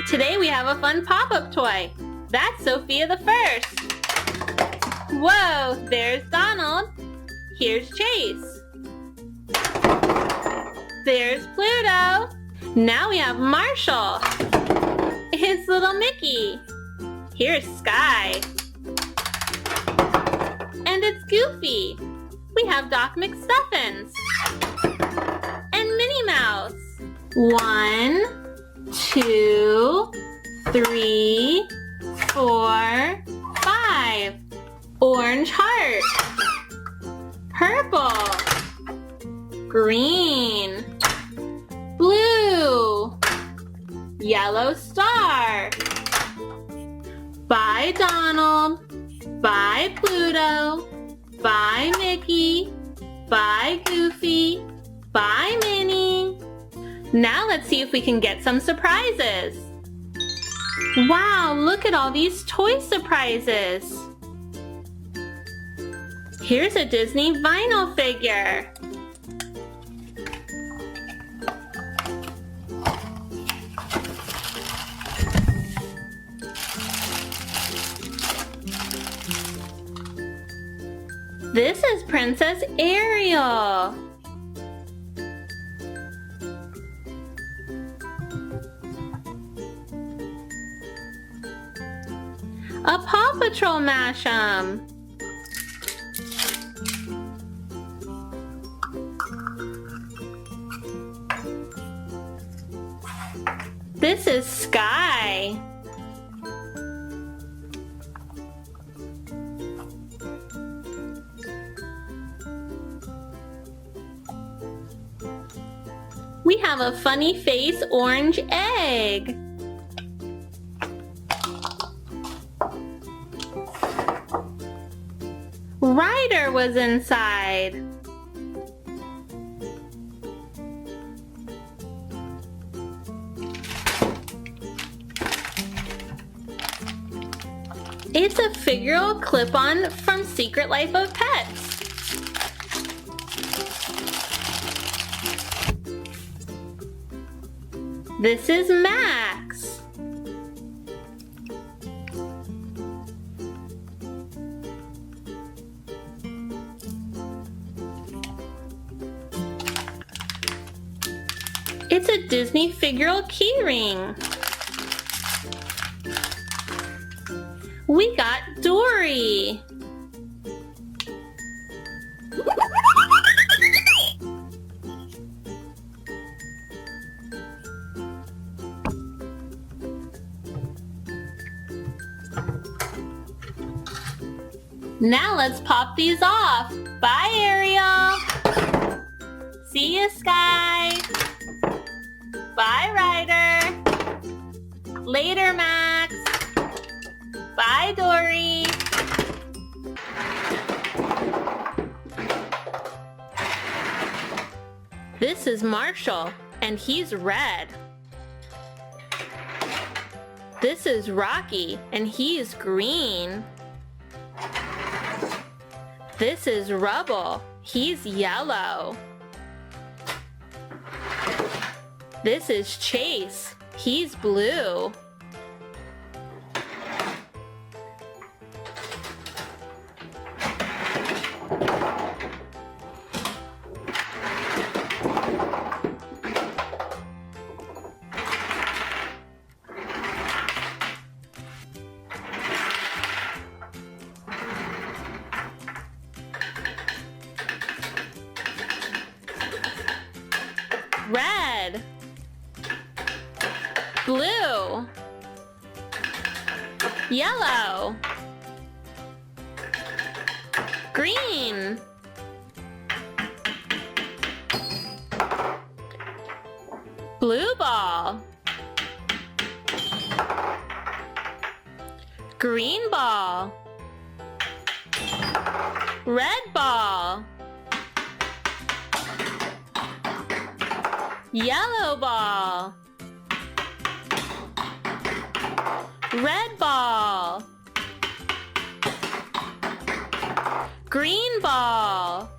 Today we have a fun pop-up toy. That's Sophia the First. Whoa, there's Donald. Here's Chase. There's Pluto. Now we have Marshall. It's little Mickey. Here's Sky. And it's Goofy. We have Doc McStuffins. And Minnie Mouse. 1, 2, 3, 4, 5. Orange heart. Purple. Green. Blue. Yellow star. Bye, Donald. Bye, Pluto. Bye, Mickey. Bye, Goofy. Bye, Minnie. Now let's see if we can get some surprises. Wow, look at all these toy surprises. Here's a Disney vinyl figure. This is Princess Ariel. A Paw Patrol mashup. This is Sky. We have a funny face orange egg. Ryder was inside. It's a figural clip-on from Secret Life of Pets. This is Max. It's a Disney figural keyring. We got Dory. Now let's pop these off. Bye, Ariel. See you, Sky. Bye, Ryder. Later, Max. Bye, Dory. This is Marshall, and he's red. This is Rocky, and he's green. This is Rubble. He's yellow. This is Chase. He's blue. Red. Blue. Yellow. Green. Blue ball. Green ball. Red ball. Yellow ball. Red ball. Green ball.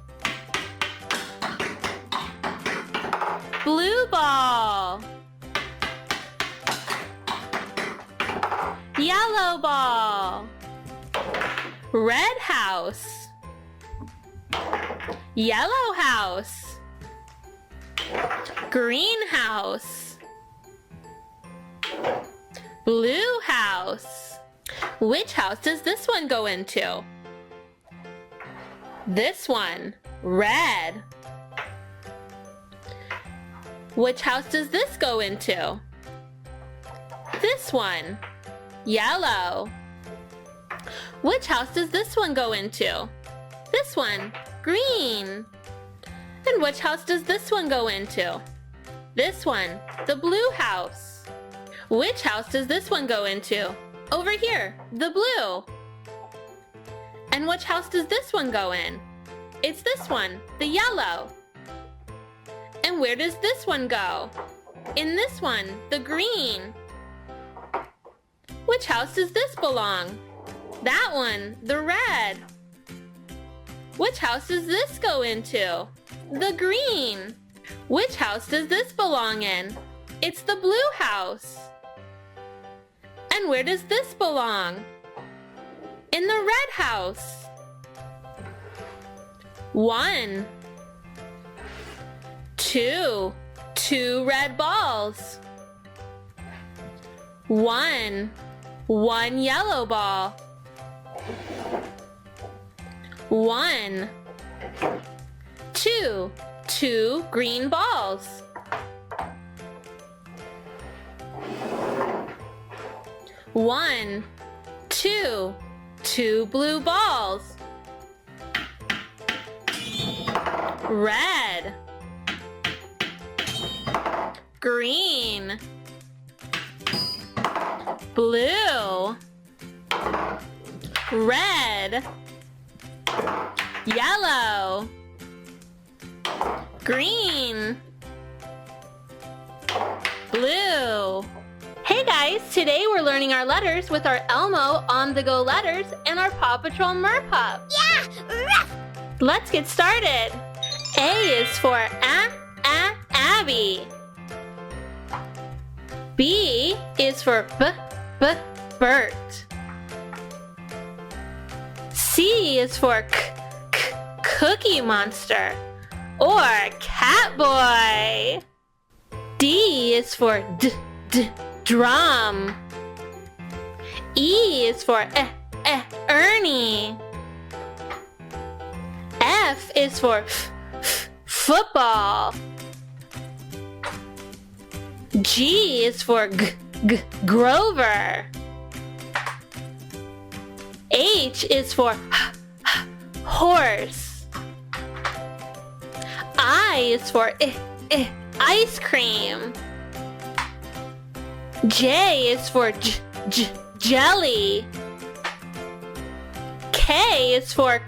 Blue ball. yellow ball. Red house. Yellow house. Green house. Blue house. Which house does this one go into? This one, red. Which house does this go into? This one, yellow. Which house does this one go into? This one, green. And which house does this one go into? This one, the blue house. Which house does this one go into? Over here, the blue. And which house does this one go in? It's this one, the yellow. And where does this one go? In this one, the green. Which house does this belong? That one, the red. Which house does this go into? The green. Which house does this belong in? It's the blue house. And where does this belong? In the red house. 1, 2, 2 red balls. 1 yellow ball. 1, 2 green balls. 1, 2 blue balls. Red. Green. Blue. Red. Yellow. Green. Blue. Hey guys, today we're learning our letters with our Elmo on-the-go letters and our Paw Patrol Merpup. Yeah! Let's get started. A is for Abby. B is for Bert. C is for Cookie Monster or Catboy. D is for Drum. E is for Ernie. F is for football. G is for Grover. H is for horse. I is for ice cream. J is for jelly. K is for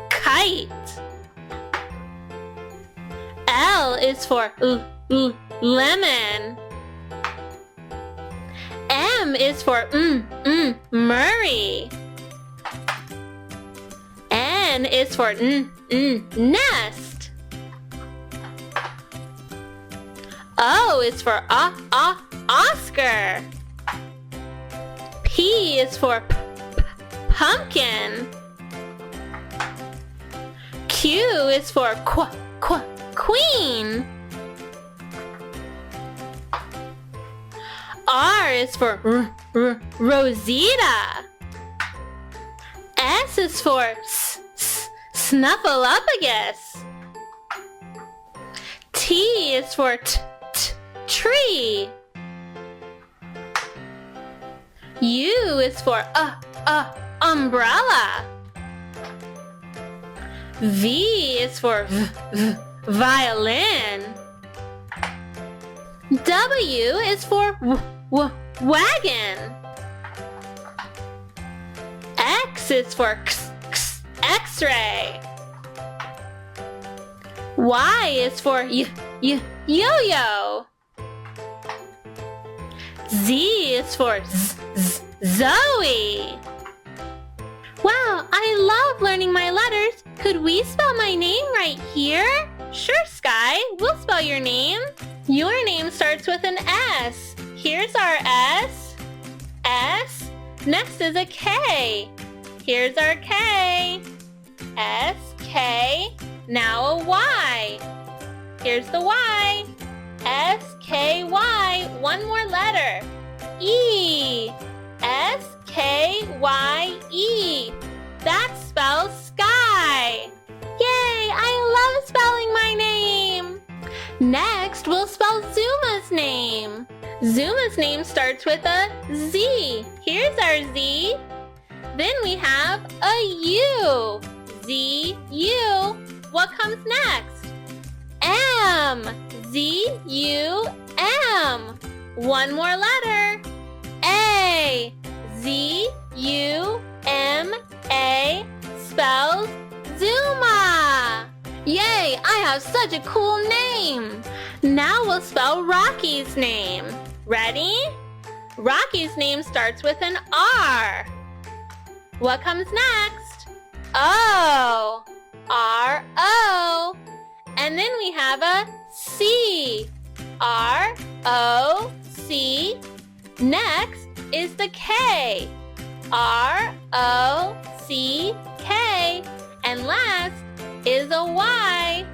kite. L is for lemon. M is for Murray. N is for nest. O is for Oscar. P is for pumpkin. Q is for queen. R is for Rosita. S is for Snuffleupagus. T is for tree. U is for umbrella. V is for violin. W is for wagon. X is for X-ray. Y is for yo-yo. Z is for Zoe. Wow, I love learning my letters. Could we spell my name right here? Sure, Sky. We'll spell your name. Your name starts with an S. Here's our S. S Next is a K. Here's our K. S-K. Now a Y. Here's the Y. S-K-Y. One more letter. E. S-K-Y-E. That spells sky. Yay! I love spelling my name. Next, we'll spell Zuma's name. Zuma's name starts with a Z. Here's our Z. Then we have a U. Z-U. What comes next? M. Z-U-M. One more letter. A. Z-U-M-A spells Zuma. Yay, I have such a cool name. Now we'll spell Rocky's name. Ready? Rocky's name starts with an R. What comes next? O. R-O. And then we have a C. R-O-C. Next is the K. R-O-C-K. And last is a Y.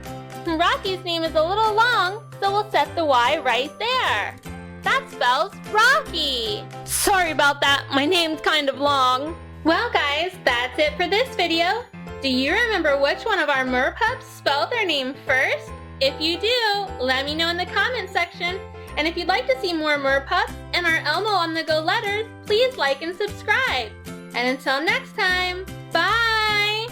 Rocky's name is a little long, so we'll set the Y right there. That spells Rocky. Sorry about that, my name's kind of long. Well guys, that's it for this video. Do you remember which one of our merpups spelled their name first? If you do, let me know in the comment section. And if you'd like to see more merpups and our Elmo on the Go letters, please like and subscribe. And until next time, bye!